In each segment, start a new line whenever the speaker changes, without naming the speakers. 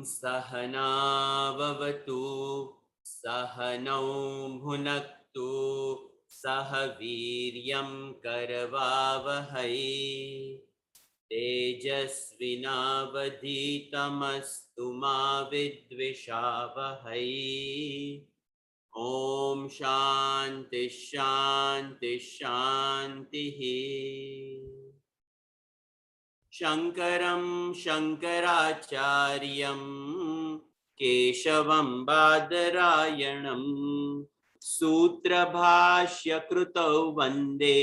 सहना भवतु सहनौ भुनक्तु सह वीर्यं करवावहै तेजस्विनावधीतमस्तु मा विद्विषावहै ॐ शान्ति शान्ति शान्तिः शङ्करं शङ्कराचार्यं केशवं बादरायणं सूत्रभाष्यकृतौ वन्दे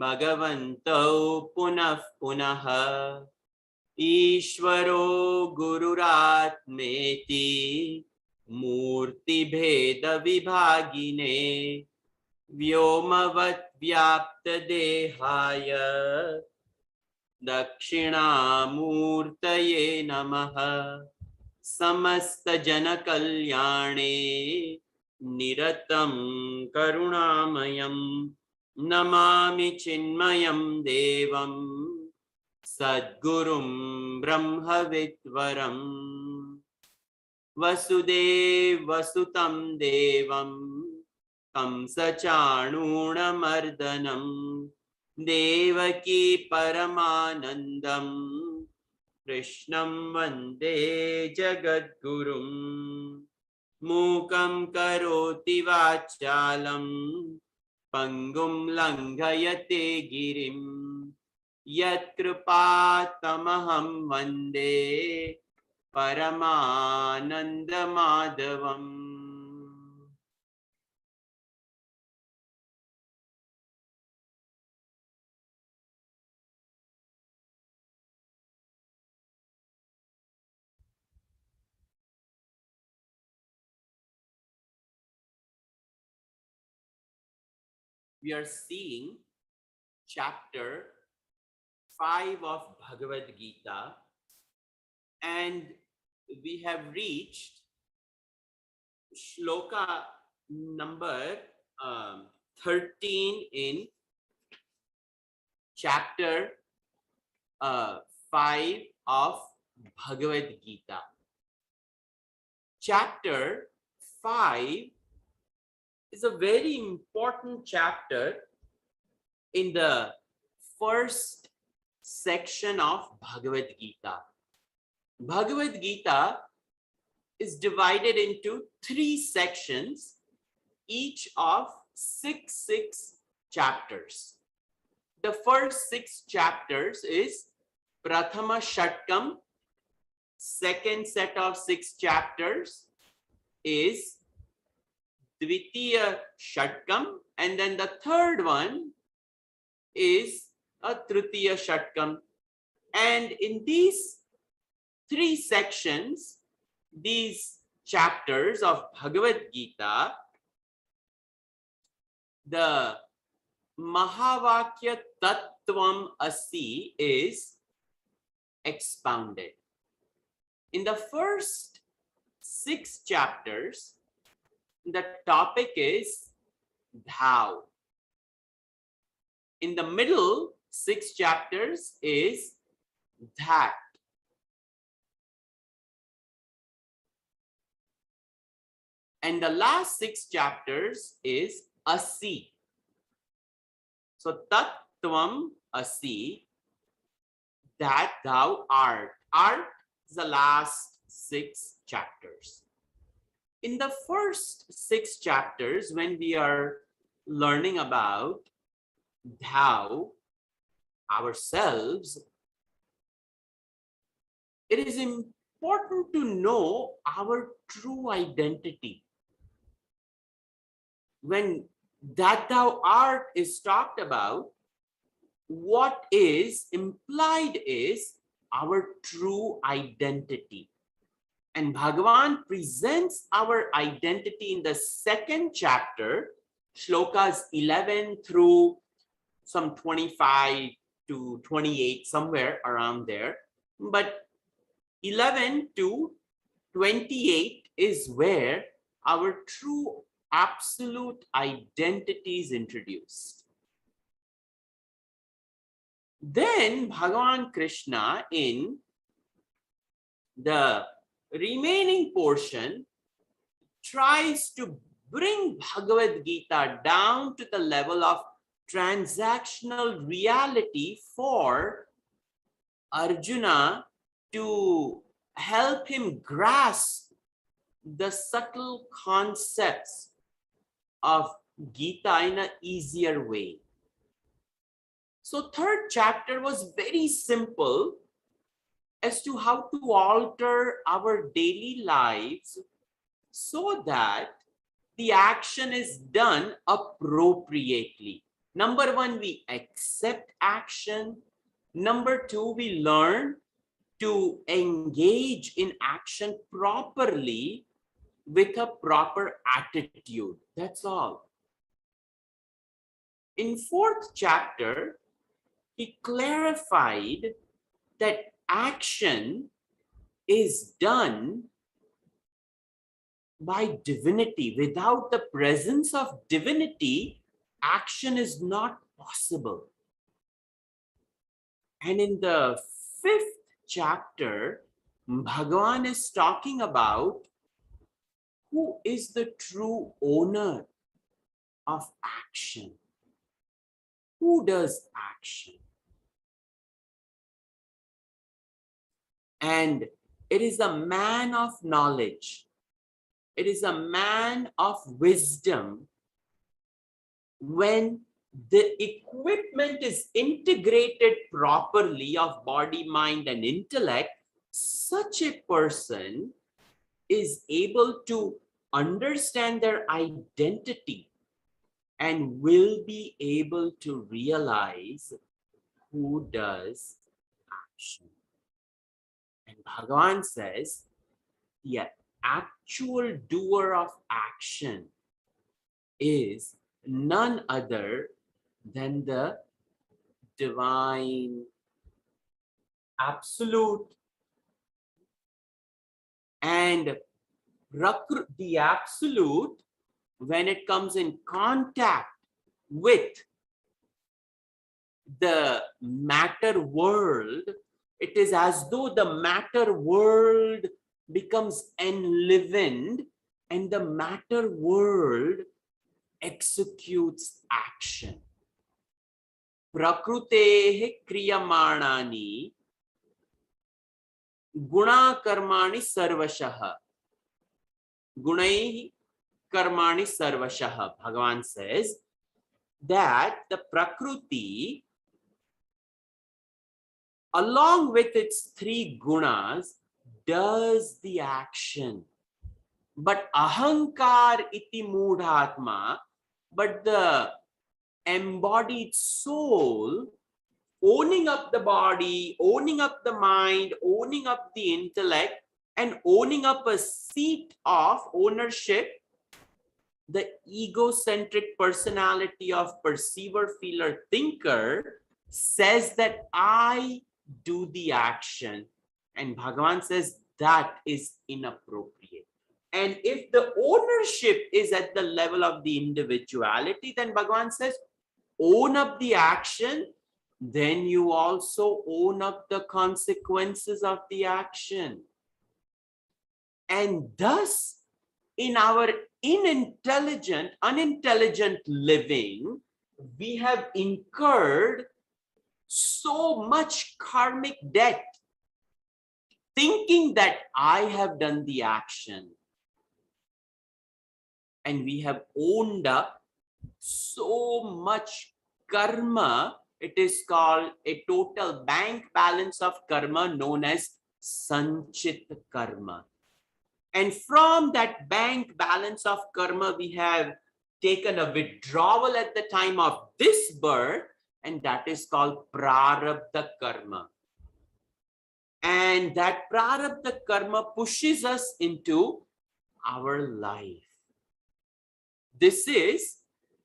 भगवन्तौ पुनः पुनः ईश्वरो गुरुरात्मेति मूर्तिभेदविभागिने व्योमवद्व्याप्तदेहाय दक्षिणामूर्तये नमः समस्तजनकल्याणे निरतं करुणामयं नमामि चिन्मयं देवं सद्गुरुं ब्रह्मविद्वरम् वसुदेवसुतं देवं कंसचाणूरमर्दनं देवकी परमानन्दं कृष्णं वन्दे जगद्गुरुं मूकं करोति वाचालं पङ्गुं लङ्घयते गिरिं यत्कृपातमहं वन्दे परमानन्दमाधवम् We are seeing chapter 5 of Bhagavad Gita, and we have reached Shloka number 13 in chapter 5 of Bhagavad Gita. Chapter 5 is a very important chapter in the first section of Bhagavad Gita. Bhagavad Gita is divided into 3 sections, each of 6 chapters. The first 6 chapters is Prathama Shatkam. Second set of 6 chapters is Dvitiya Shatkam, and then the third one is a Tritiya Shatkam. And in these 3 sections, these chapters of Bhagavad Gita, the Mahavakya Tattvam Asi is expounded. In the first 6 chapters, the topic is thou. In the middle 6 chapters is that. And the last 6 chapters is asi. So tattvam asi, that thou art. Art is the last 6 chapters. In the first 6 chapters, when we are learning about thou, ourselves, it is important to know our true identity. When that thou art is talked about, what is implied is our true identity. And Bhagavan presents our identity in the second chapter, Shlokas 11 through some 25 to 28, somewhere around there. But 11 to 28 is where our true absolute identity is introduced. Then Bhagavan Krishna in the remaining portion tries to bring Bhagavad Gita down to the level of transactional reality for Arjuna to help him grasp the subtle concepts of Gita in an easier way. So third chapter was very simple as to how to alter our daily lives so that the action is done appropriately. Number one, we accept action. Number two, we learn to engage in action properly with a proper attitude. That's all. In fourth chapter, he clarified that action is done by divinity. Without the presence of divinity, action is not possible. And in the fifth chapter, Bhagavan is talking about who is the true owner of action. Who does action? And it is a man of knowledge. It is a man of wisdom. When the equipment is integrated properly of body, mind, and intellect, such a person is able to understand their identity and will be able to realize who does action. And Bhagavan says, the actual doer of action is none other than the divine absolute. And the absolute, when it comes in contact with the matter world, it is as though the matter world becomes enlivened and the matter world executes action. Prakrutehe kriyamanani guna karmani sarvashaha. Gunaihi karmani sarvashaha. Bhagavan says that the Prakriti, along with its three gunas, does the action. But ahankar iti mudhatma, but the embodied soul, owning up the body, owning up the mind, owning up the intellect, and owning up a seat of ownership, the egocentric personality of perceiver, feeler, thinker says that I do the action. And Bhagavan says that is inappropriate. And if the ownership is at the level of the individuality, then Bhagavan says, own up the action, then you also own up the consequences of the action. And thus, in our unintelligent living, we have incurred so much karmic debt, thinking that I have done the action. And we have owned up so much karma. It is called a total bank balance of karma known as sanchit karma. And from that bank balance of karma, we have taken a withdrawal at the time of this birth, and that is called prarabdha karma. And that prarabdha karma pushes us into our life. This is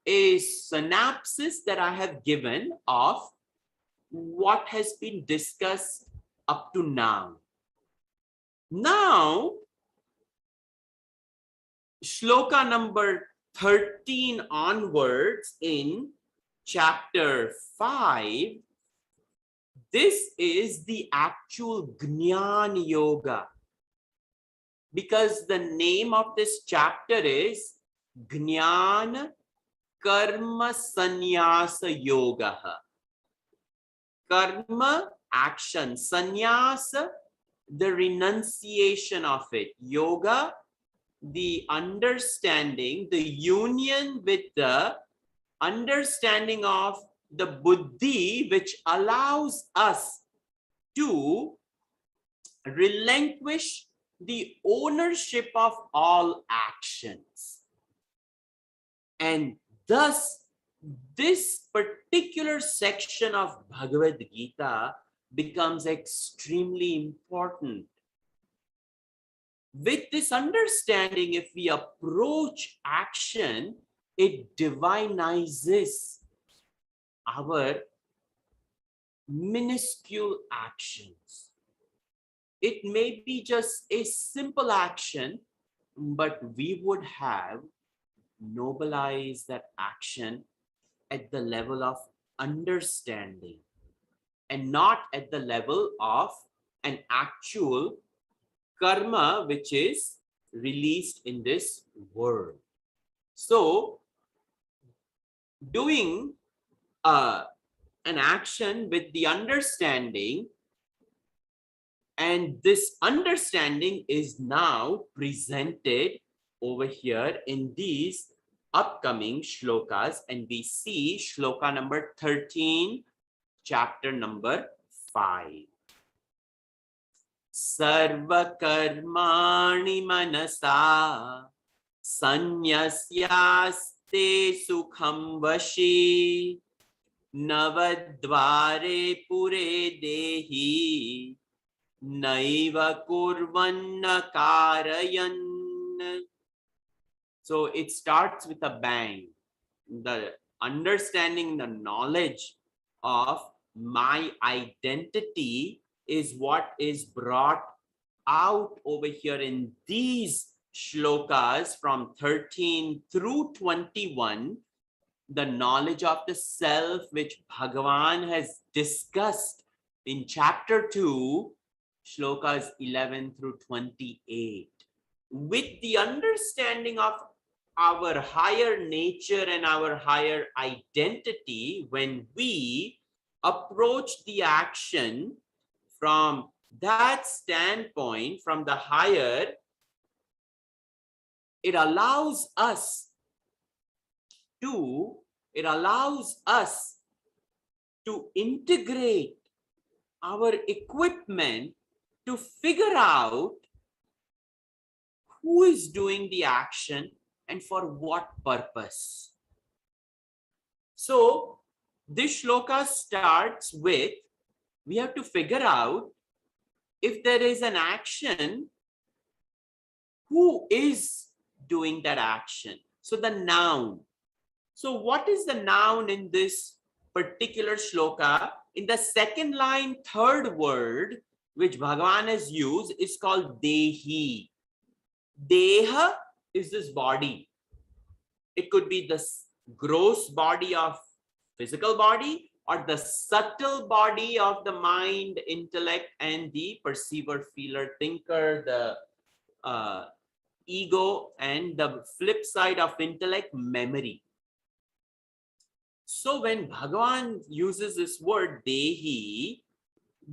a synopsis that I have given of what has been discussed up to now. Now, Shloka number 13 onwards in chapter 5, this is the actual Jnana Yoga. because the name of this chapter is Jnana Karma Sannyasa Yoga. Karma, action. Sannyasa, the renunciation of it. Yoga, the understanding, the union with the understanding of the buddhi, which allows us to relinquish the ownership of all actions. And thus, this particular section of Bhagavad Gita becomes extremely important. With this understanding, if we approach action, it divinizes our minuscule actions. It may be just a simple action, but we would have nobilized that action at the level of understanding and not at the level of an actual karma which is released in this world. So, doing an action with the understanding, and this understanding is now presented over here in these upcoming shlokas, and we see shloka number 13, chapter number 5. Sarva karmani manasa sanyasyaste sukham vashi navadvare pure dehi naiva kurvanna karayan. So it starts with a bang. The understanding, the knowledge of my identity is what is brought out over here in these shlokas from 13 through 21. The knowledge of the self which Bhagavan has discussed in chapter 2, shlokas 11 through 28. With the understanding of our higher nature and our higher identity, when we approach the action from that standpoint, from the higher, it allows us to integrate our equipment to figure out who is doing the action and for what purpose. So this shloka starts with, we have to figure out if there is an action, who is doing that action. So the noun. So what is the noun in this particular shloka? In the second line, third word, which Bhagavan has used, is called Dehi. Deha is this body. It could be the gross body of physical body or the subtle body of the mind, intellect, and the perceiver, feeler, thinker, the ego, and the flip side of intellect, memory. So when Bhagavan uses this word Dehi,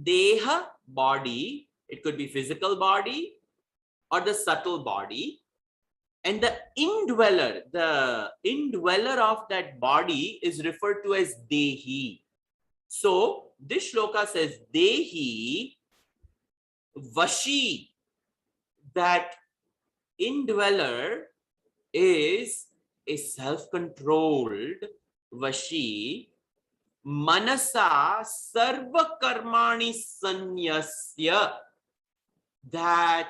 Deha, body, it could be physical body or the subtle body, and the indweller of that body is referred to as Dehi. So this shloka says Dehi Vashi, that indweller is a self-controlled Vashi, Manasa Sarva Karmani Sanyasya, that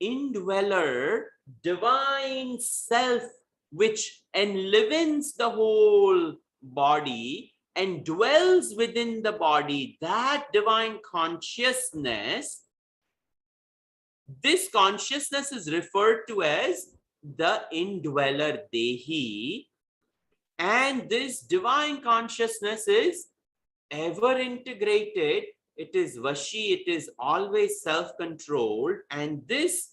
indweller, divine self, which enlivens the whole body and dwells within the body, that divine consciousness, this consciousness is referred to as the indweller Dehi, and this divine consciousness is ever integrated. It is Vashi, it is always self-controlled, and this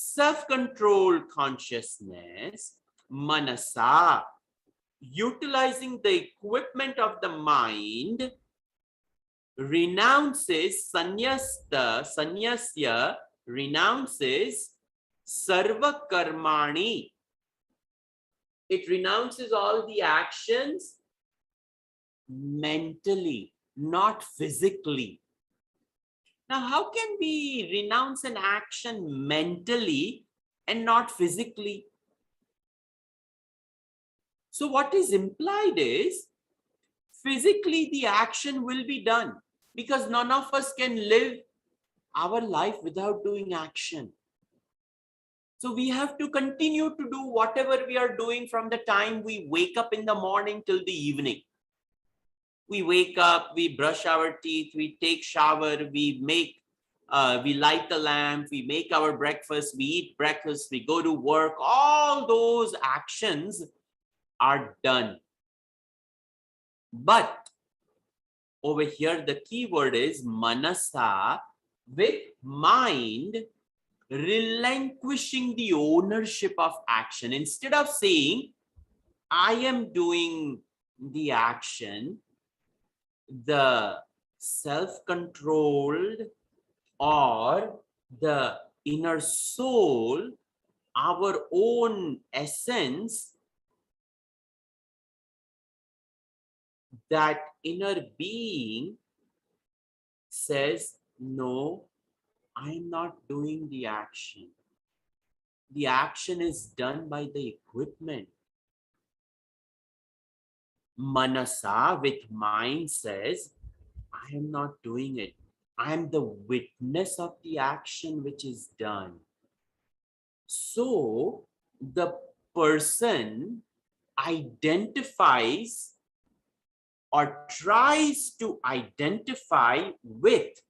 self-controlled consciousness, manasa, utilizing the equipment of the mind, renounces sanyasya, renounces sarva karmani. It renounces all the actions mentally, not physically. Now, how can we renounce an action mentally and not physically? So what is implied is physically the action will be done, because none of us can live our life without doing action. So we have to continue to do whatever we are doing from the time we wake up in the morning till the evening. We wake up, we brush our teeth, we take shower, we light the lamp, we make our breakfast, we eat breakfast, we go to work. All those actions are done. But over here, the key word is manasa, with mind relinquishing the ownership of action. Instead of saying, I am doing the action, the self-controlled or the inner soul, our own essence, that inner being says, no, I am not doing the action. The action is done by the equipment. Manasa, with mind, says, I am not doing it. I am the witness of the action which is done. So the person identifies or tries to identify with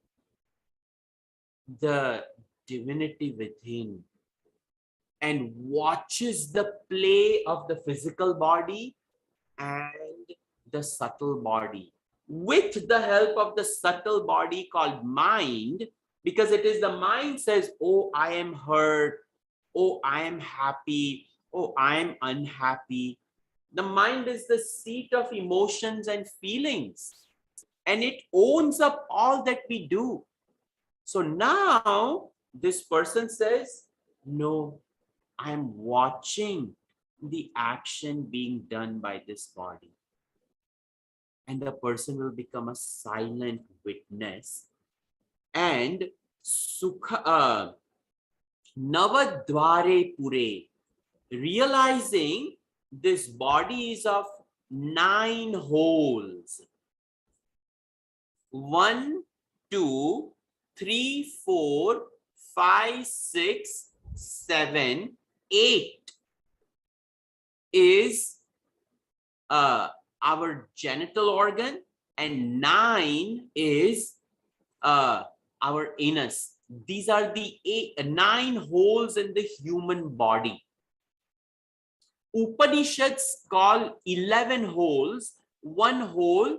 the divinity within and watches the play of the physical body and the subtle body with the help of the subtle body called mind, because it is the mind says, oh, I am hurt, oh, I am happy, oh, I am unhappy. The mind is the seat of emotions and feelings, and it owns up all that we do. So now this person says, no, I'm watching the action being done by this body. And the person will become a silent witness. And Sukha Navadware Pure, realizing this body is of 9 holes. 1, 2, 3, 4, 5, 6, 7, 8 is our genital organ, and 9 is our anus. These are the 9 holes in the human body. Upanishads call 11 holes. 1 hole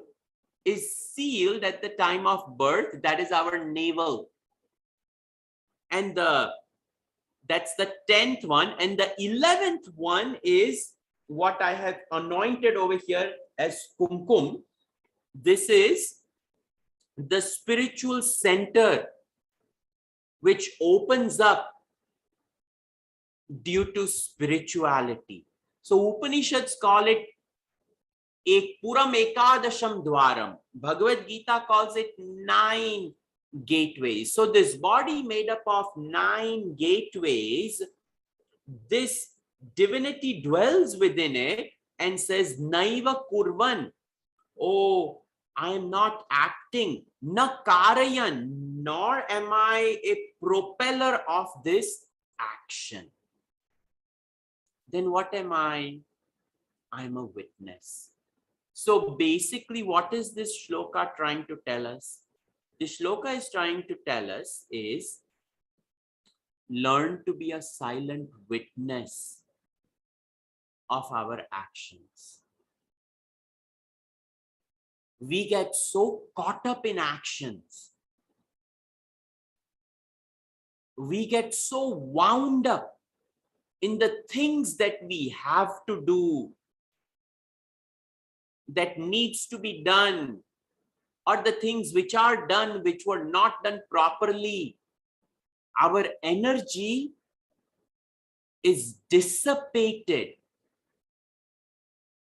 is sealed at the time of birth, that is our navel. And that's the 10th one. And the 11th one is what I have anointed over here as kumkum. This is the spiritual center which opens up due to spirituality. So Upanishads call it Puram Ekadasham Dwaram. Bhagavad Gita calls it 9 gateways. So this body made up of 9 gateways, this divinity dwells within it and says, Naiva Kurvan. Oh, I am not acting. Na Karayan, nor am I a propeller of this action. Then what am I? I'm a witness. So basically, what is this shloka trying to tell us? The shloka is trying to tell us is, learn to be a silent witness of our actions. We get so caught up in actions. we get so wound up in the things that we have to do, that needs to be done, or the things which are done, which were not done properly. Our energy is dissipated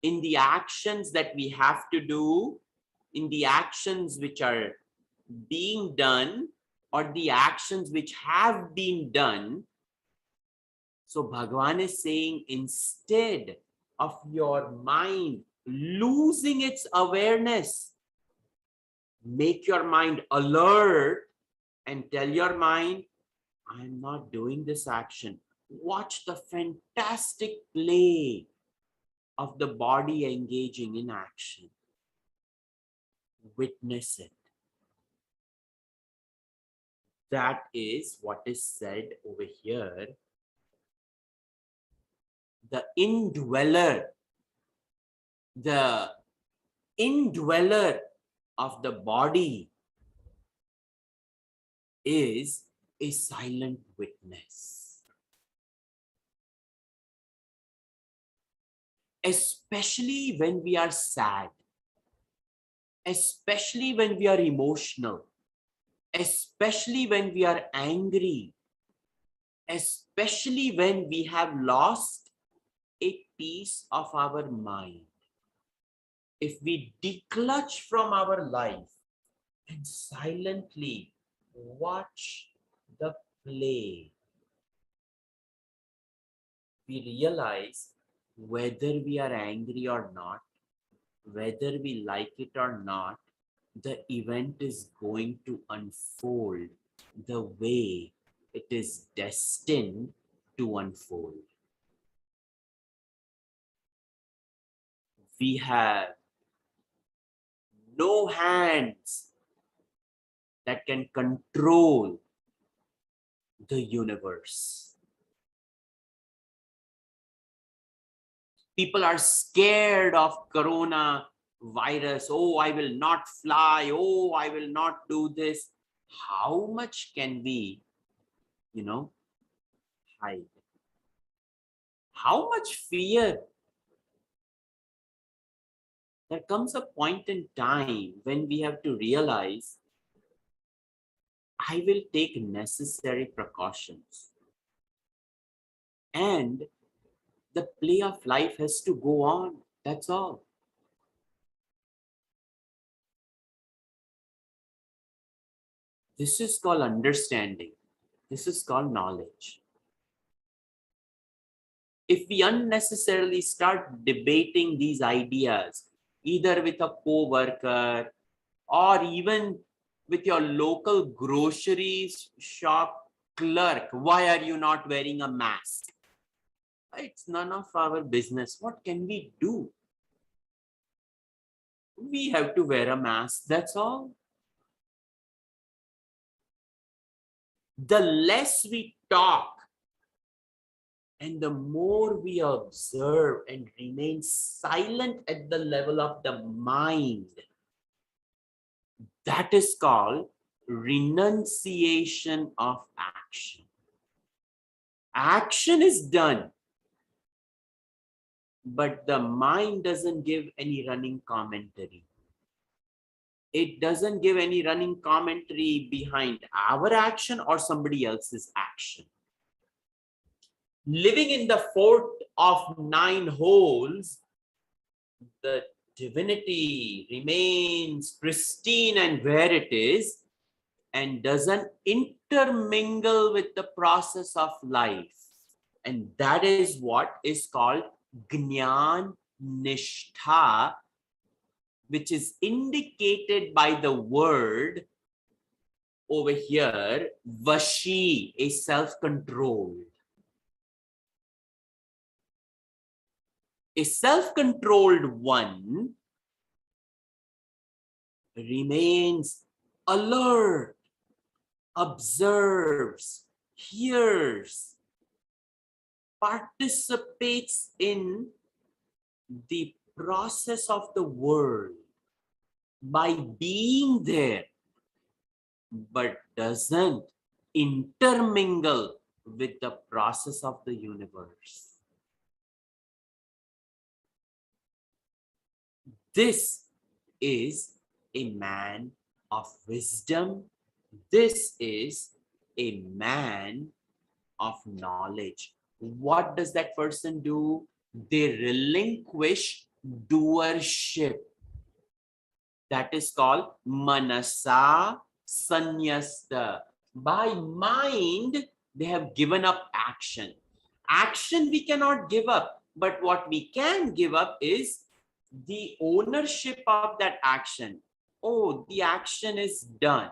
in the actions that we have to do, in the actions which are being done, or the actions which have been done. So Bhagavan is saying, instead of your mind losing its awareness, make your mind alert and tell your mind, I'm not doing this action. Watch the fantastic play of the body engaging in action. Witness it. That is what is said over here. The indweller of the body is a silent witness. Especially when we are sad, especially when we are emotional, especially when we are angry, especially when we have lost a piece of our mind. If we declutch from our life and silently watch the play, we realize whether we are angry or not, whether we like it or not, the event is going to unfold the way it is destined to unfold. We have no hands that can control the universe. People are scared of corona virus. Oh, I will not fly. Oh, I will not do this. How much can we, hide? How much fear? There comes a point in time when we have to realize, I will take necessary precautions. And the play of life has to go on. That's all. This is called understanding. This is called knowledge. If we unnecessarily start debating these ideas, either with a co-worker or even with your local groceries shop clerk, why are you not wearing a mask? It's none of our business. What can we do? We have to wear a mask, that's all. The less we talk and the more we observe and remain silent at the level of the mind, that is called renunciation of action. Action is done, but the mind doesn't give any running commentary. It doesn't give any running commentary behind our action or somebody else's action. Living in the fort of 9 holes, the divinity remains pristine and where it is and doesn't intermingle with the process of life. And that is what is called Jnana Nishtha, which is indicated by the word over here, Vashi, a self-control. A self-controlled one remains alert, observes, hears, participates in the process of the world by being there, but doesn't intermingle with the process of the universe. This is a man of wisdom. This is a man of knowledge. What does that person do? They relinquish doership. That is called manasa sanyasta. By mind, they have given up action. Action we cannot give up, but what we can give up is the ownership of that action. Oh, the action is done.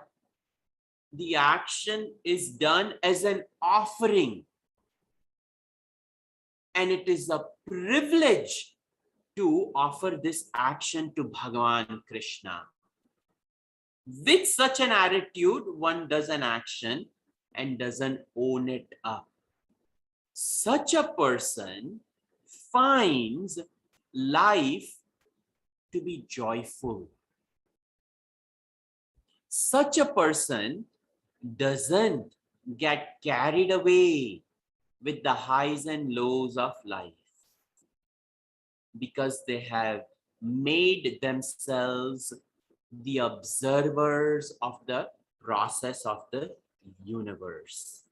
The action is done as an offering. And it is a privilege to offer this action to Bhagavan Krishna. With such an attitude, one does an action and doesn't own it up. Such a person finds life to be joyful. Such a person doesn't get carried away with the highs and lows of life, because they have made themselves the observers of the process of the universe.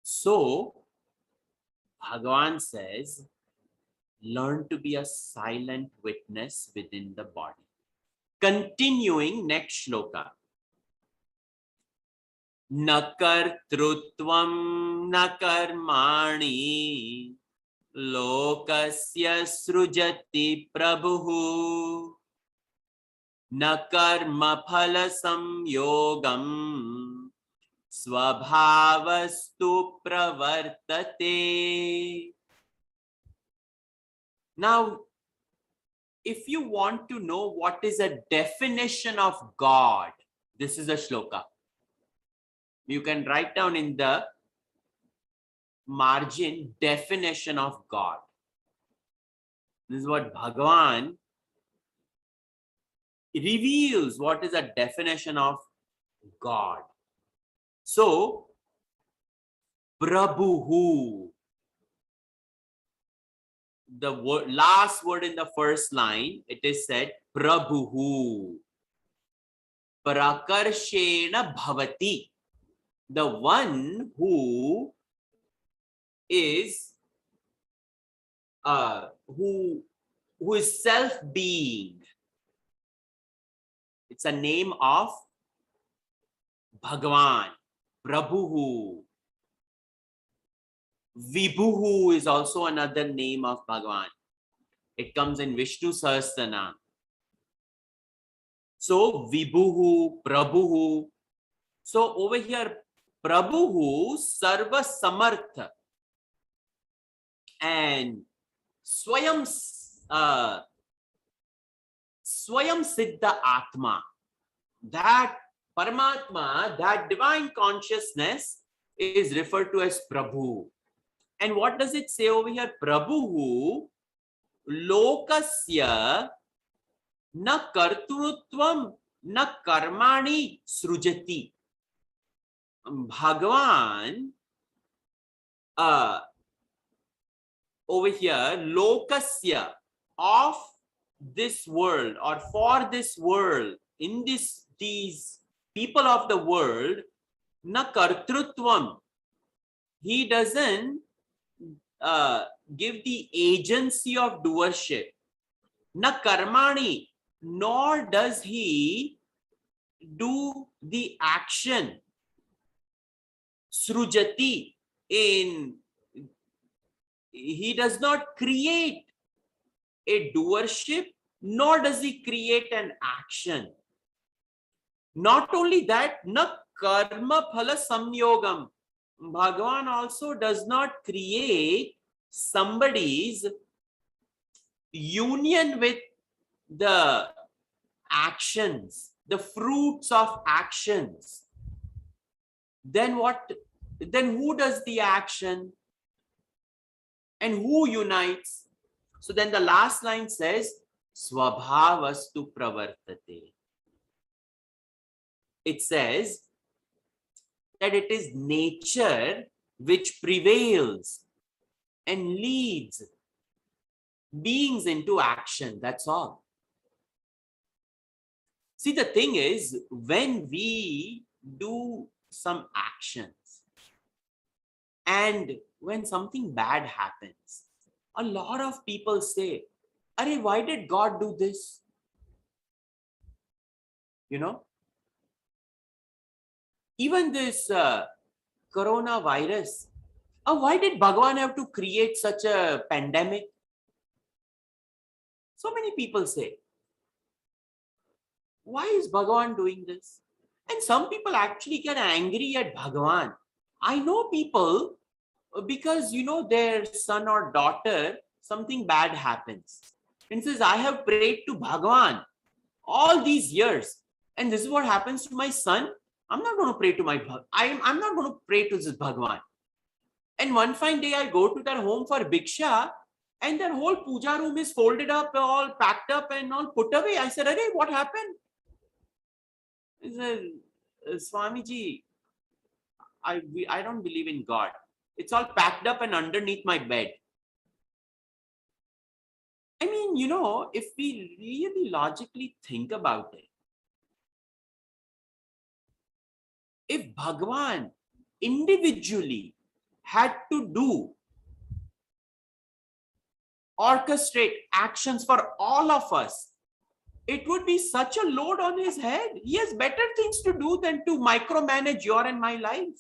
So, Bhagavan says, learn to be a silent witness within the body. Continuing next shloka. Na kartrutvam na karmani lokasya srujati prabhu na karma phala samyogam svabhavastu pravartate. Now, if you want to know what is a definition of God, this is a shloka. You can write down in the margin definition of God. This is what Bhagavan reveals, what is a definition of God. So, Prabhuhu, the last word in the first line, it is said Prabhuhu. Prakarshena bhavati. The one who is who is self-being. It's a name of Bhagavan. Prabhuhu. Vibhuhu is also another name of Bhagavan. It comes in Vishnu Sahasranam. So Vibhuhu, Prabhuhu. So over here, Prabhuhu Sarva Samartha and Swayam Siddha Atma. That Paramatma, that divine consciousness is referred to as Prabhu. And what does it say over here? Prabhuhu lokasya na kartrutvam na karmani srujati. Bhagavan over here, lokasya, of this world or for this world, in these people of the world, na kartrutvam. He doesn't give the agency of doership. Na karmani, nor does he do the action. Srujati, he does not create a doership, nor does he create an action. Not only that, na karma phala samyogam. Bhagavan also does not create somebody's union with the actions, the fruits of actions. Then what? Then who does the action? And who unites? So then the last line says, Swabhavastu pravartate. it says that it is nature which prevails and leads beings into action. That's all. See, the thing is, when we do some actions and when something bad happens, a lot of people say, "Arey, why did God do this?" You know, even this coronavirus. Why did Bhagavan have to create such a pandemic? So many people say, why is Bhagavan doing this? And some people actually get angry at Bhagavan. I know people because their son or daughter, something bad happens. And says, I have prayed to Bhagavan all these years. And this is what happens to my son. I'm not going to pray to I'm not going to pray to this Bhagavan. And one fine day I go to their home for Bhiksha, and their whole puja room is folded up, all packed up and all put away. I said, "Arey, what happened?" He said, "Swamiji, I don't believe in God. It's all packed up and underneath my bed." I mean, if we really logically think about it, if Bhagavan individually had to orchestrate actions for all of us, it would be such a load on his head. He has better things to do than to micromanage your and my life.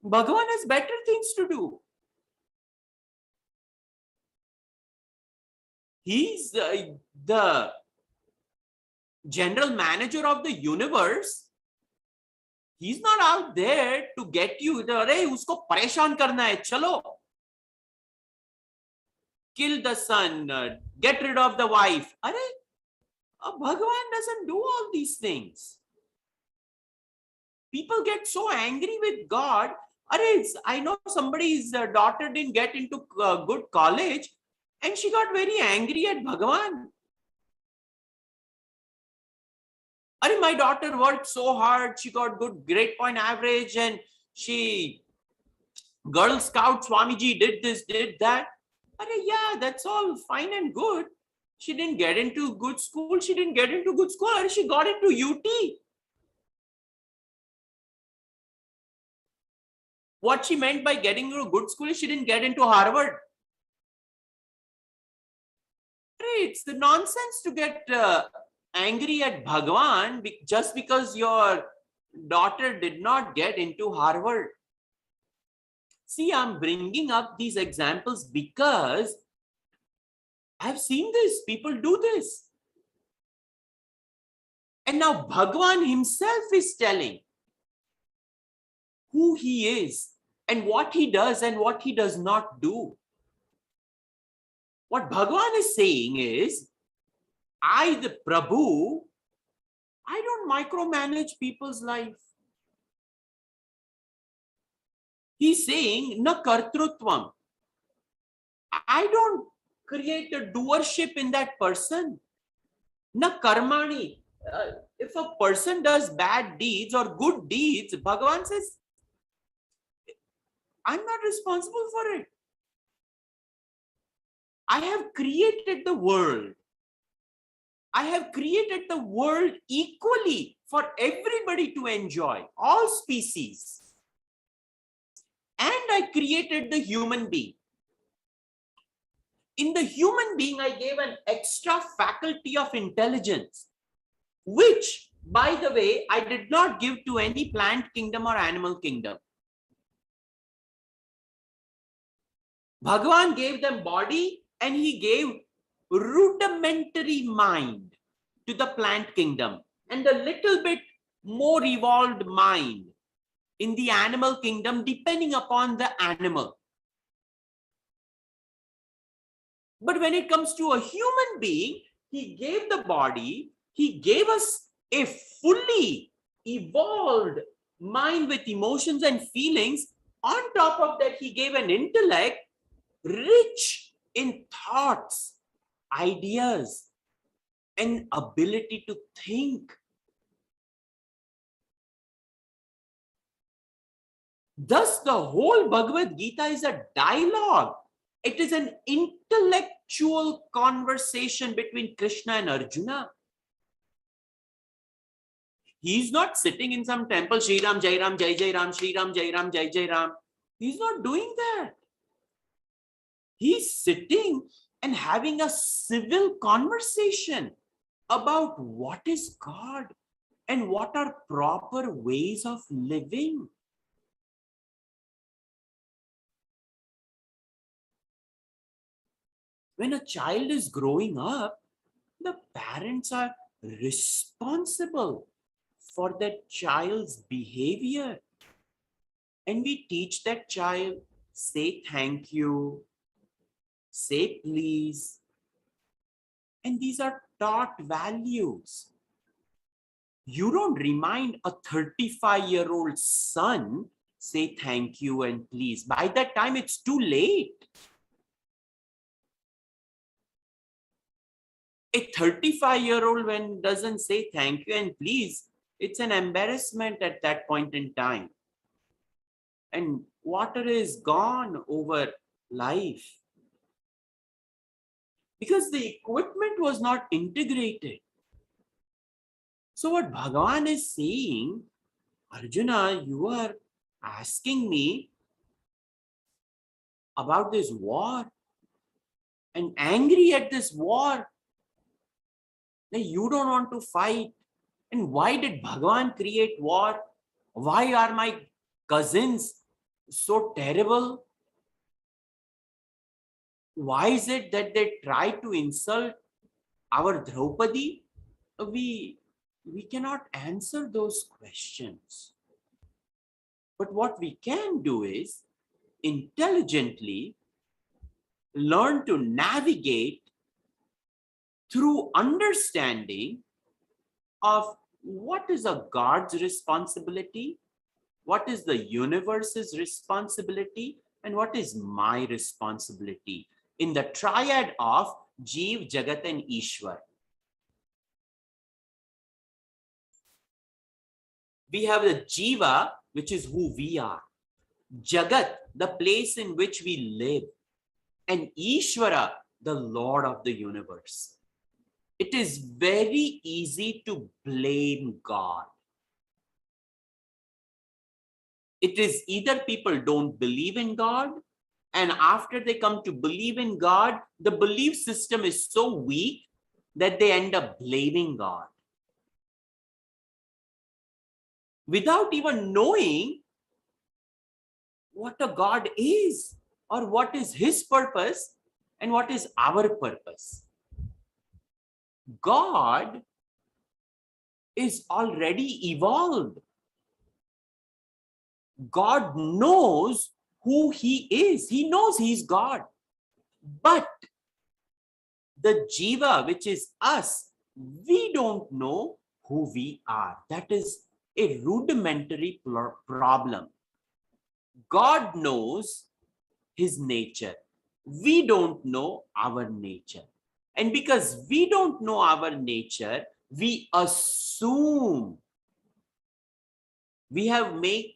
Bhagavan has better things to do. He's the general manager of the universe. He's not out there to get you. Arey, usko pareshan karna hai, chalo. Kill the son, get rid of the wife. Arey, Bhagavan doesn't do all these things. People get so angry with God. Arey, I know somebody's daughter didn't get into good college and she got very angry at Bhagavan. Arey, my daughter worked so hard. She got good grade point average and she Girl Scout Swamiji did this, did that. Arey, yeah, that's all fine and good. She didn't get into good school. She didn't get into good school. Arey, she got into UT. What she meant by getting into a good school is she didn't get into Harvard. It's the nonsense to get angry at Bhagavan just because your daughter did not get into Harvard. See, I'm bringing up these examples because I've seen this. People do this. And now Bhagavan himself is telling who he is and what he does and what he does not do. What Bhagavan is saying is, I, the Prabhu, I don't micromanage people's life. He's saying, na kartrutvam. I don't create a doership in that person. Na karmani. If a person does bad deeds or good deeds, Bhagavan says, I'm not responsible for it. I have created the world. I have created the world equally for everybody to enjoy, all species. And I created the human being. In the human being, I gave an extra faculty of intelligence, which, by the way, I did not give to any plant kingdom or animal kingdom. Bhagavan gave them body and he gave rudimentary mind to the plant kingdom and a little bit more evolved mind in the animal kingdom, depending upon the animal. But when it comes to a human being, he gave the body, he gave us a fully evolved mind with emotions and feelings. On top of that, he gave an intellect rich in thoughts, ideas, an ability to think. Thus, the whole Bhagavad Gita is a dialogue. It is an intellectual conversation between Krishna and Arjuna. He's not sitting in some temple, Shri Ram, Jai Ram, Jai Jai Ram, Shri Ram, Jai Ram, Jai Jai Ram. He's not doing that. He's sitting and having a civil conversation about what is God and what are proper ways of living. When a child is growing up, the parents are responsible for that child's behavior. And we teach that child, say thank you, say please. And these are taught values. You don't remind a 35-year-old son, say thank you and please. By that time, it's too late. A 35-year-old when doesn't say thank you and please, it's an embarrassment at that point in time. And water is gone over life. Because the equipment was not integrated. So what Bhagavan is saying, Arjuna, you are asking me about this war and angry at this war. That you don't want to fight. And why did Bhagavan create war? Why are my cousins so terrible? Why is it that they try to insult our Draupadi? We cannot answer those questions. But what we can do is intelligently learn to navigate through understanding of what is a God's responsibility, what is the universe's responsibility, and what is my responsibility in the triad of Jeev, Jagat, and Ishwar. We have the Jiva, which is who we are. Jagat, the place in which we live. And Ishvara, the Lord of the universe. It is very easy to blame God. It is either people don't believe in God, and after they come to believe in God, the belief system is so weak that they end up blaming God. Without even knowing what a God is, or what is his purpose, and what is our purpose. God is already evolved. God knows who he is. He knows he's God. But the Jiva, which is us, we don't know who we are. That is a rudimentary problem. God knows his nature. We don't know our nature. And because we don't know our nature, we assume. We have made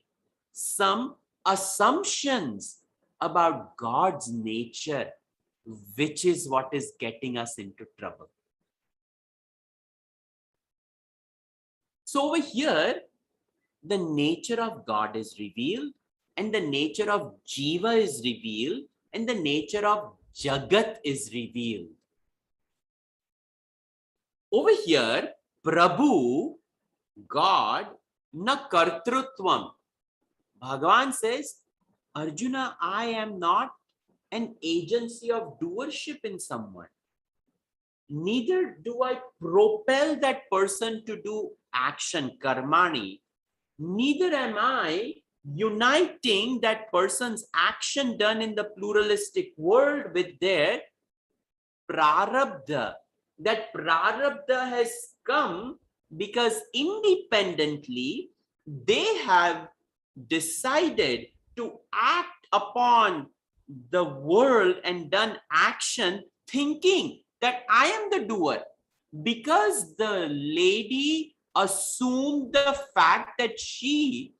some assumptions about God's nature, which is what is getting us into trouble. So over here, the nature of God is revealed, and the nature of Jiva is revealed, and the nature of Jagat is revealed. Over here, Prabhu, God, na kartrutvam. Bhagavan says, Arjuna, I am not an agency of doership in someone. Neither do I propel that person to do action, karmani. Neither am I uniting that person's action done in the pluralistic world with their prarabdha. That prarabdha has come because independently they have decided to act upon the world and done action thinking that I am the doer. because the lady assumed the fact that she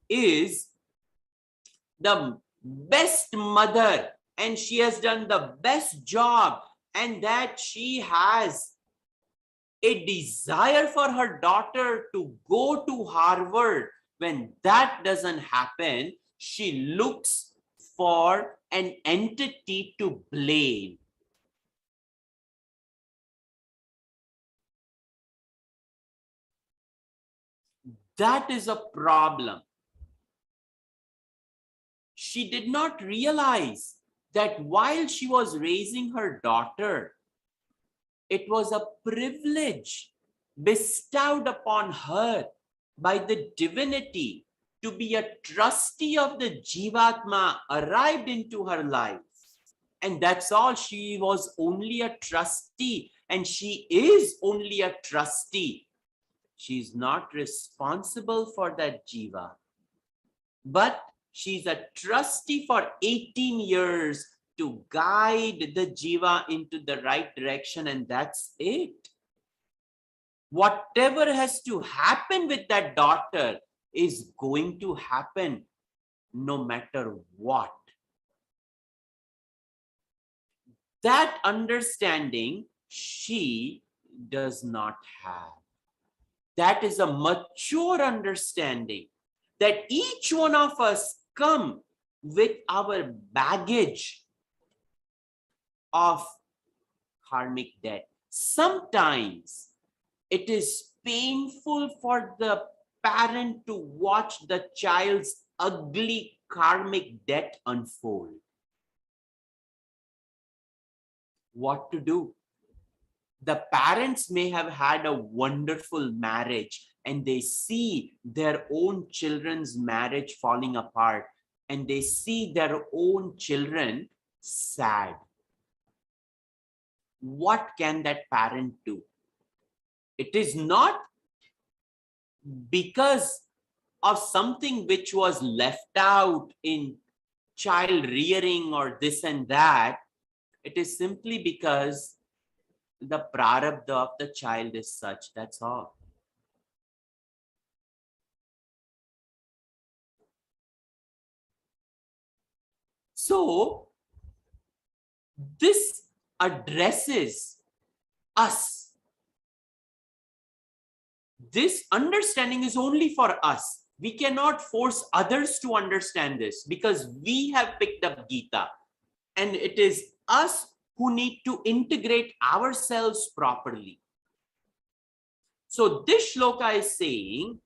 is the best mother and she has done the best job, and that she has a desire for her daughter to go to Harvard. When that doesn't happen, she looks for an entity to blame. That is a problem. She did not realize that while she was raising her daughter, it was a privilege bestowed upon her by the divinity to be a trustee of the Jivatma arrived into her life. And that's all. She was only a trustee, and she is only a trustee. She's not responsible for that Jiva, but she's a trustee for 18 years to guide the Jiva into the right direction, and that's it. Whatever has to happen with that daughter is going to happen no matter what. That understanding she does not have. That is a mature understanding that each one of us come with our baggage of karmic debt. Sometimes it is painful for the parent to watch the child's ugly karmic debt unfold. What to do? The parents may have had a wonderful marriage and they see their own children's marriage falling apart and they see their own children sad. What can that parent do? It is not because of something which was left out in child rearing or this and that. It is simply because the prarabdha of the child is such, that's all. So, this addresses us. This understanding is only for us. We cannot force others to understand this because we have picked up Gita. And it is us who need to integrate ourselves properly. So this shloka is saying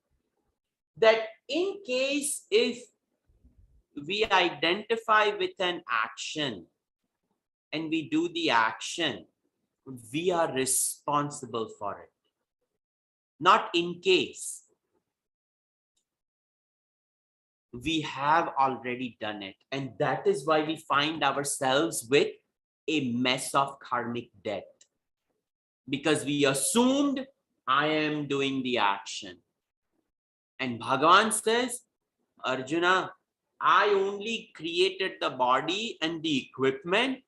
that in case if we identify with an action and we do the action, we are responsible for it. Not in case. We have already done it. And that is why we find ourselves with a mess of karmic debt. Because we assumed I am doing the action. And Bhagavan says, Arjuna, I only created the body and the equipment,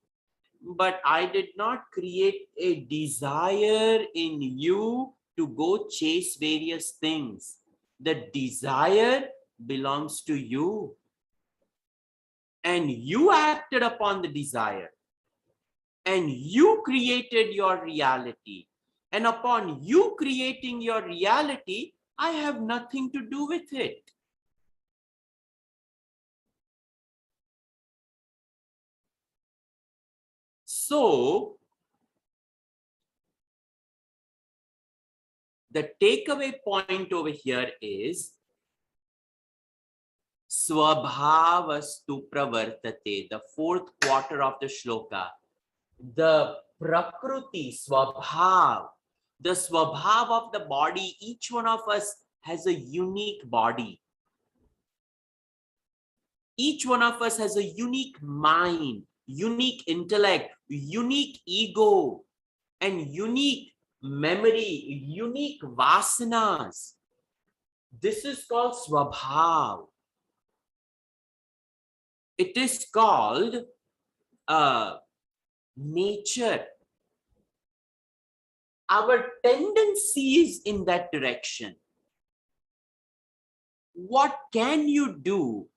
but I did not create a desire in you to go chase various things. The desire belongs to you. And you acted upon the desire. And you created your reality. And upon you creating your reality, I have nothing to do with it. So, the takeaway point over here is Swabhavastu pravartate, the fourth quarter of the shloka. The Prakriti, Swabhav, the Swabhav of the body, each one of us has a unique body. Each one of us has a unique mind, unique intellect, unique ego, and unique memory, unique vasanas. This is called Swabhav. It is called nature. our tendency is in that direction. What can you do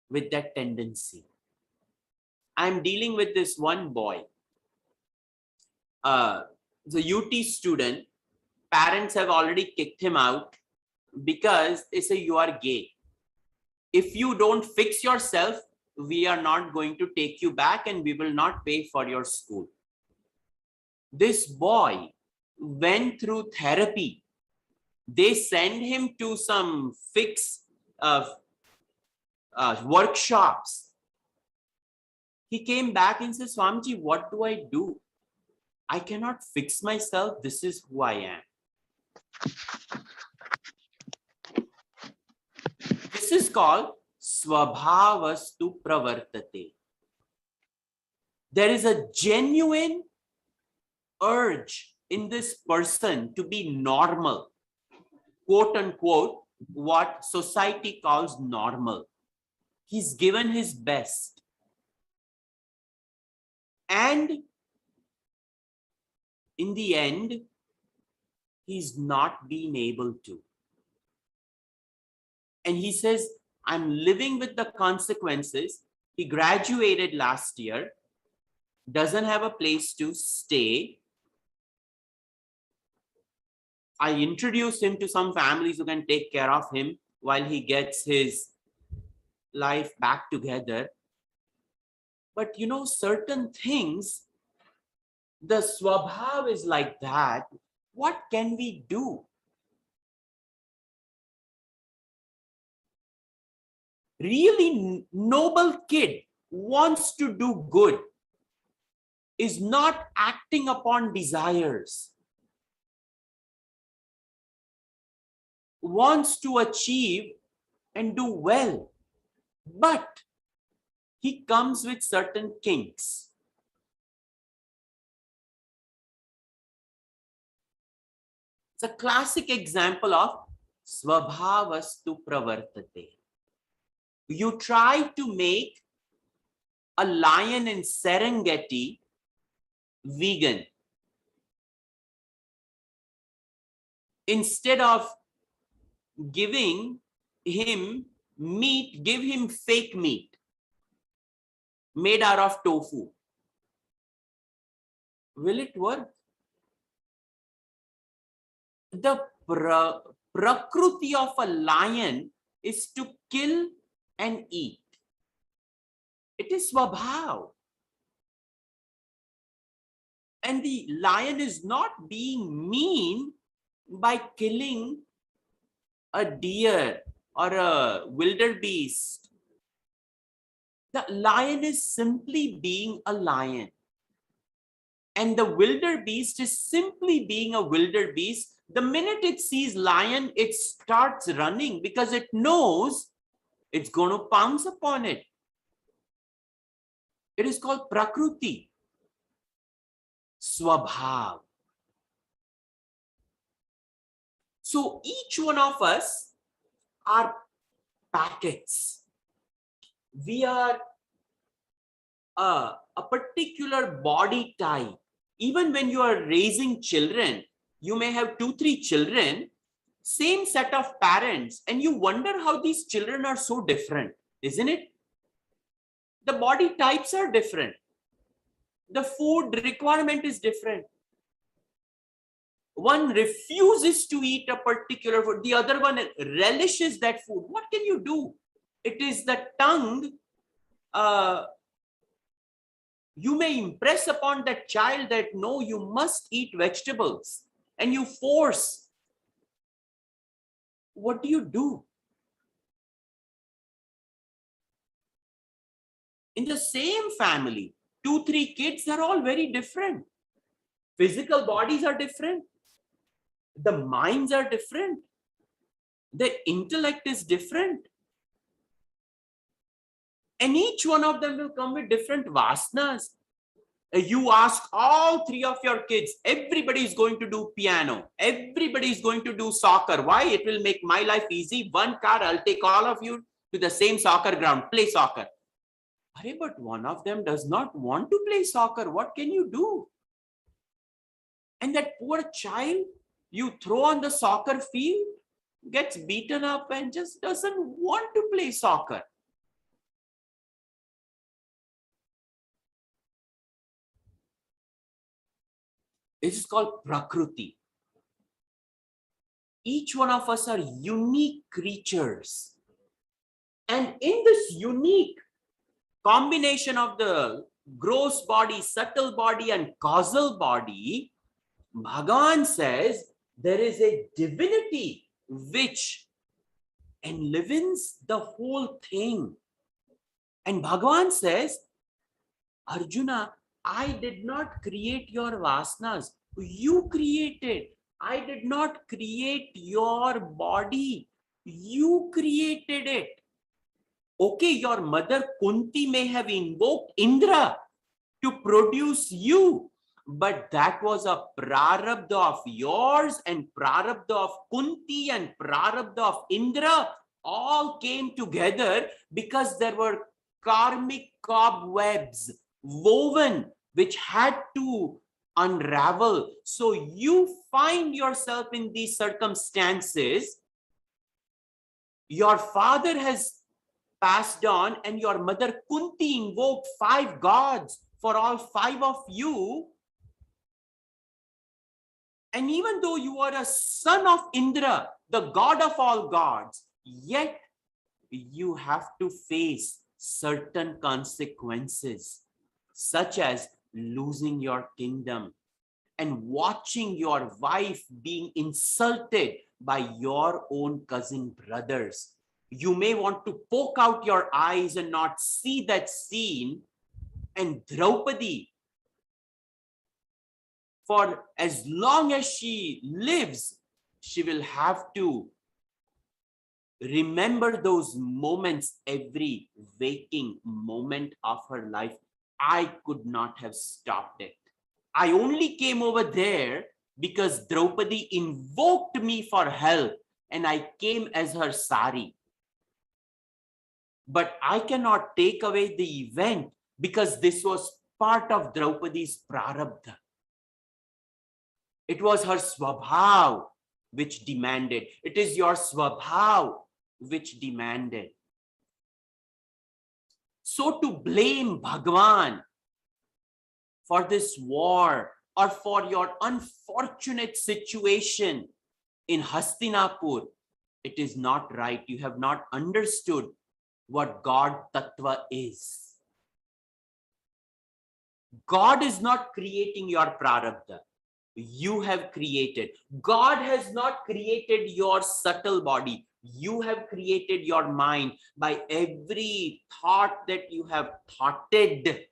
with that tendency? I'm dealing with this one boy, the UT student. Parents have already kicked him out because they say you are gay. If you don't fix yourself, we are not going to take you back and we will not pay for your school. This boy went through therapy. They send him to some fix workshops. He came back and said, Swamiji, what do I do? I cannot fix myself. This is who I am. This is called Swabhavastu Pravartate. There is a genuine urge in this person to be normal, quote unquote, what society calls normal. He's given his best. And in the end, he's not been able to. And he says, I'm living with the consequences. He graduated last year, doesn't have a place to stay. I introduced him to some families who can take care of him while he gets his life back together. But you know, certain things, the swabhav is like that. What can we do? Really noble kid wants to do good, is not acting upon desires, wants to achieve and do well, but he comes with certain kinks. It's a classic example of swabhavastu pravartate. You try to make a lion in Serengeti vegan. Instead of giving him meat, give him fake meat made out of tofu. Will it work? The prakruti of a lion is to kill and eat. It is swabhav. And the lion is not being mean by killing a deer or a wildebeest. The lion is simply being a lion. And the wildebeest is simply being a wildebeest. The minute it sees lion, it starts running because it knows it's going to pounce upon it. It is called prakruti, swabhav. So each one of us are packets. We are a particular body type. Even when you are raising children, you may have 2-3 children, same set of parents, and you wonder how these children are so different, isn't it? The body types are different. The food requirement is different. One refuses to eat a particular food. The other one relishes that food. What can you do? It is the tongue. You may impress upon that child that no, you must eat vegetables, and you force. What do? In the same family, 2-3 kids are all very different. Physical bodies are different. The minds are different. The intellect is different. And each one of them will come with different vasanas. You ask all 3 of your kids, everybody is going to do piano. Everybody is going to do soccer. Why? It will make my life easy. One car, I'll take all of you to the same soccer ground, play soccer. Arey, but one of them does not want to play soccer. What can you do? And that poor child you throw on the soccer field gets beaten up and just doesn't want to play soccer. It is called Prakriti. Each one of us are unique creatures. And in this unique combination of the gross body, subtle body, and causal body, Bhagavan says there is a divinity which enlivens the whole thing. And Bhagavan says, Arjuna, I did not create your vasanas. You created. I did not create your body. You created it. Okay, your mother Kunti may have invoked Indra to produce you, but that was a prarabdha of yours, and prarabdha of Kunti and prarabdha of Indra all came together because there were karmic cobwebs woven which had to unravel. So you find yourself in these circumstances. Your father has passed on, and your mother Kunti invoked 5 gods for all 5 of you. And even though you are a son of Indra, the god of all gods, yet you have to face certain consequences, such as losing your kingdom and watching your wife being insulted by your own cousin brothers. You may want to poke out your eyes and not see that scene. And Draupadi, for as long as she lives, she will have to remember those moments every waking moment of her life. I could not have stopped it. I only came over there because Draupadi invoked me for help, and I came as her sari. But I cannot take away the event because this was part of Draupadi's prarabdha. It was her swabhav which demanded. It is your swabhav which demanded. So to blame Bhagavan for this war or for your unfortunate situation in Hastinapur, it is not right. You have not understood what God Tattva is. God is not creating your prarabdha. You have created. God has not created your subtle body. You have created your mind by every thought that you have thoughted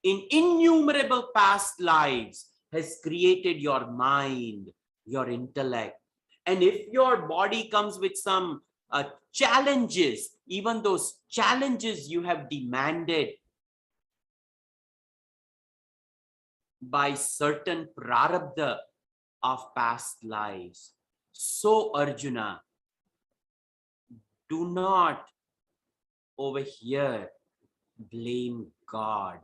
in innumerable past lives has created your mind, your intellect. And if your body comes with some challenges, even those challenges you have demanded by certain prarabdha of past lives. So Arjuna, do not over here blame God,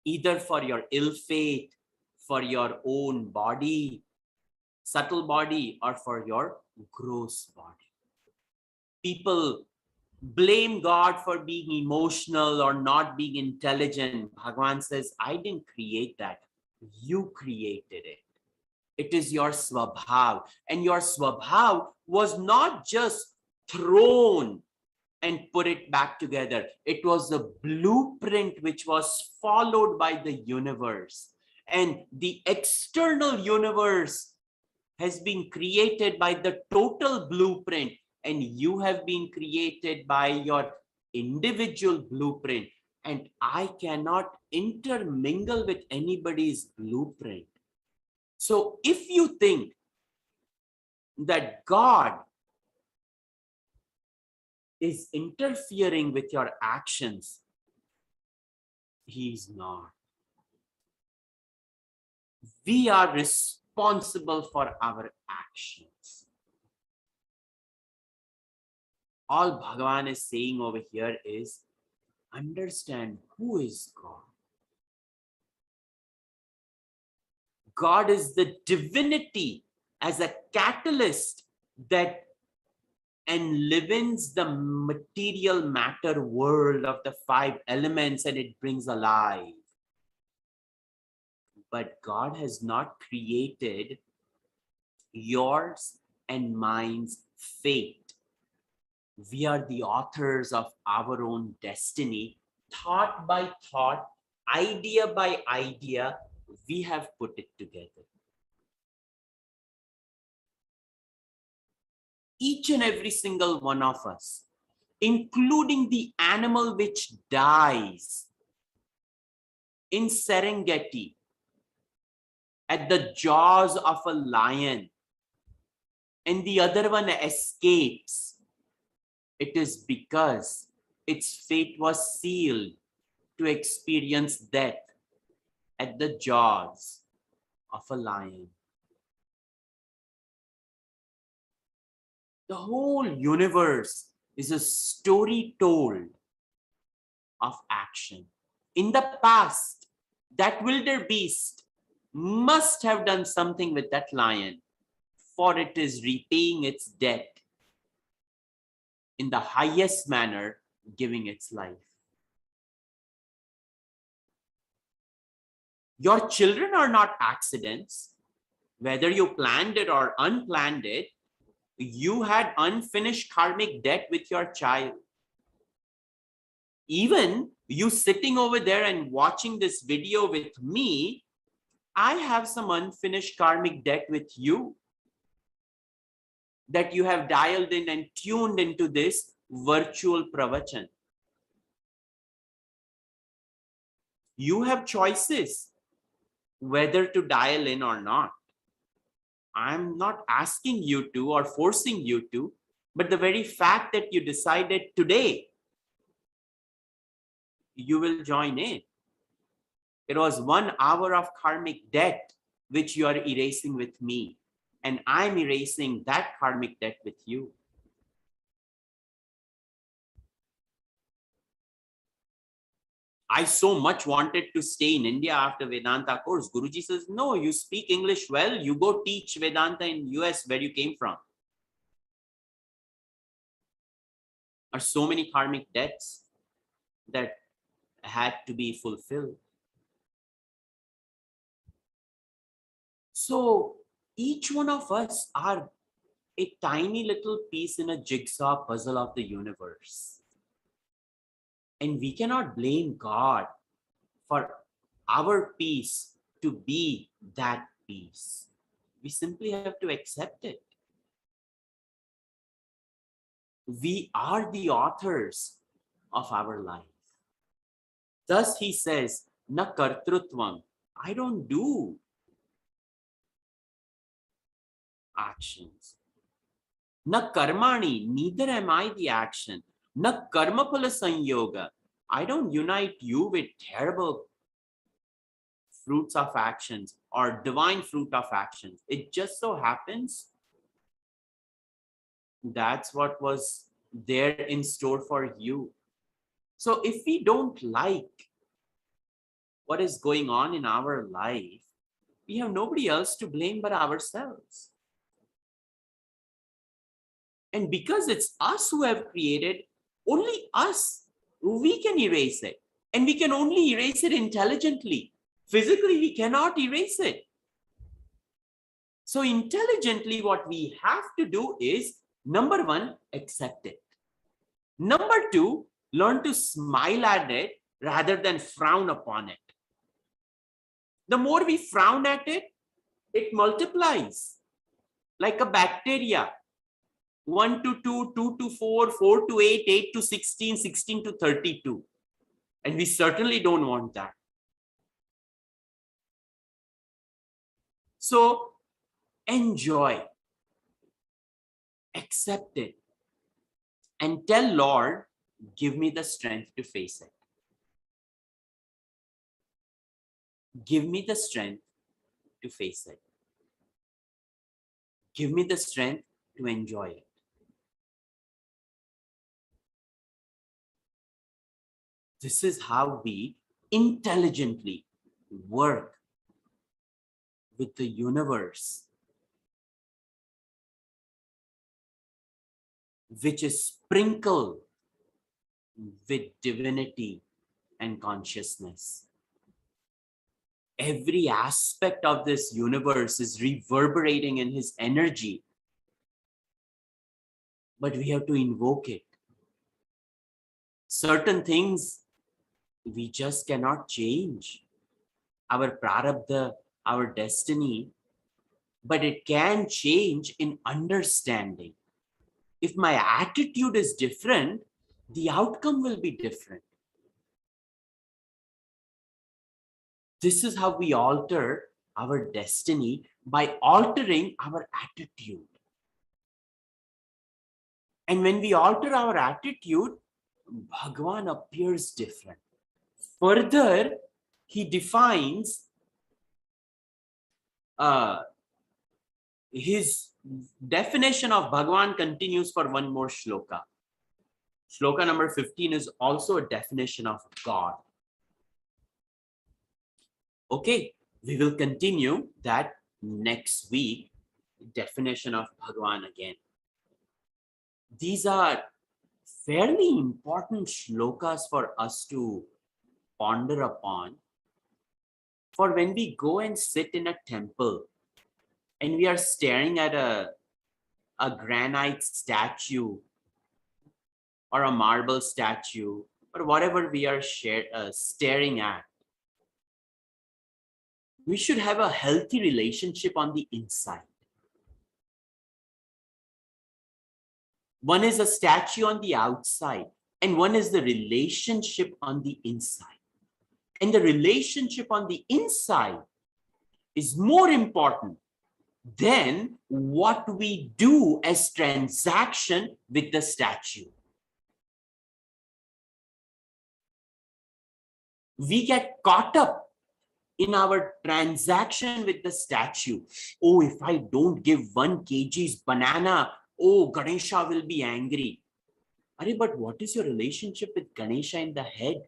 either for your ill fate, for your own body, subtle body, or for your gross body. People blame God for being emotional or not being intelligent. Bhagavan says, I didn't create that. You created it. It is your swabhav. And your swabhav was not just thrown and put it back together. It was the blueprint which was followed by the universe. And the external universe has been created by the total blueprint, and you have been created by your individual blueprint. And I cannot intermingle with anybody's blueprint. So if you think that God is interfering with your actions, he is not. We are responsible for our actions. All Bhagavan is saying over here is, understand who is God. God is the divinity as a catalyst that enlivens the material matter world of the five elements and it brings alive. But God has not created yours and mine's fate. We are the authors of our own destiny, thought by thought, idea by idea, we have put it together. Each and every single one of us, including the animal which dies in Serengeti at the jaws of a lion, and the other one escapes, it is because its fate was sealed to experience death at the jaws of a lion. The whole universe is a story told of action. In the past, that wildebeest must have done something with that lion, for it is repaying its debt in the highest manner, giving its life. Your children are not accidents. Whether you planned it or unplanned it, you had unfinished karmic debt with your child. Even you sitting over there and watching this video with me, I have some unfinished karmic debt with you that you have dialed in and tuned into this virtual pravachan. You have choices whether to dial in or not. I'm not asking you to or forcing you to, but the very fact that you decided today you will join in. It was 1 hour of karmic debt which you are erasing with me, and I'm erasing that karmic debt with you. I so much wanted to stay in India after Vedanta course. Guruji says, no, you speak English well, you go teach Vedanta in US where you came from. Are so many karmic debts that had to be fulfilled. So each one of us are a tiny little piece in a jigsaw puzzle of the universe. And we cannot blame God for our piece to be that piece. We simply have to accept it. We are the authors of our life. Thus he says, na kartrutvam. I don't do actions. Na karmani, neither am I the action. Na karmapala sanyoga. I don't unite you with terrible fruits of actions or divine fruit of actions. It just so happens that's what was there in store for you. So if we don't like what is going on in our life, we have nobody else to blame but ourselves. And because it's us who have created, only us, we can erase it. And we can only erase it intelligently. Physically, we cannot erase it. So intelligently, what we have to do is, number one, accept it. Number two, learn to smile at it rather than frown upon it. The more we frown at it, it multiplies like a bacteria. 1 to 2, 2 to 4, 4 to 8, 8 to 16, 16 to 32. And we certainly don't want that. So enjoy, accept it, and tell Lord, give me the strength to face it. Give me the strength to face it. Give me the strength to enjoy it. This is how we intelligently work with the universe, which is sprinkled with divinity and consciousness. Every aspect of this universe is reverberating in his energy, but we have to invoke it. Certain things we just cannot change. Our prarabdha, our destiny, but it can change in understanding. If my attitude is different, the outcome will be different. This is how we alter our destiny, by altering our attitude. And when we alter our attitude, Bhagavan appears different. Further, he defines his definition of Bhagavan continues for one more shloka. Shloka number 15 is also a definition of God. Okay, we will continue that next week, definition of Bhagavan again. These are fairly important shlokas for us to ponder upon. For when we go and sit in a temple and we are staring at a granite statue or a marble statue or whatever we are staring at, we should have a healthy relationship on the inside. One is a statue on the outside, and one is the relationship on the inside. And the relationship on the inside is more important than what we do as transaction with the statue. We get caught up in our transaction with the statue. Oh, if I don't give 1 kg's banana, oh, Ganesha will be angry. But what is your relationship with Ganesha in the head?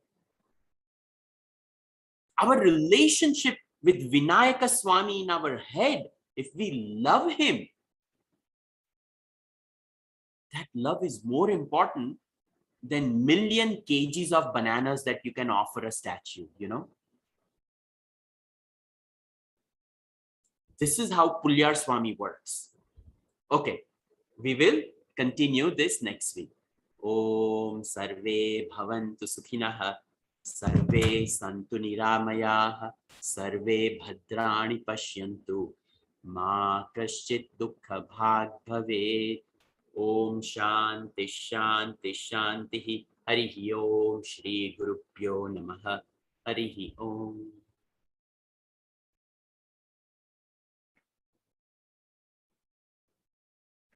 Our relationship with Vinayaka Swami in our head, if we love him, that love is more important than 1,000,000 kgs of bananas that you can offer a statue, you know? This is how Pulyar Swami works. Okay, we will continue this next week. Om Sarve Bhavantu Sukhinah, Sarve Santu Niramayah, Sarve Bhadrani Pashyantu, Ma Kaschit Dukkha Bhag Bhavet. Om Shanti Shanti Shanti. Harihi Om Shri Gurubhyo Namaha. Harihi Om.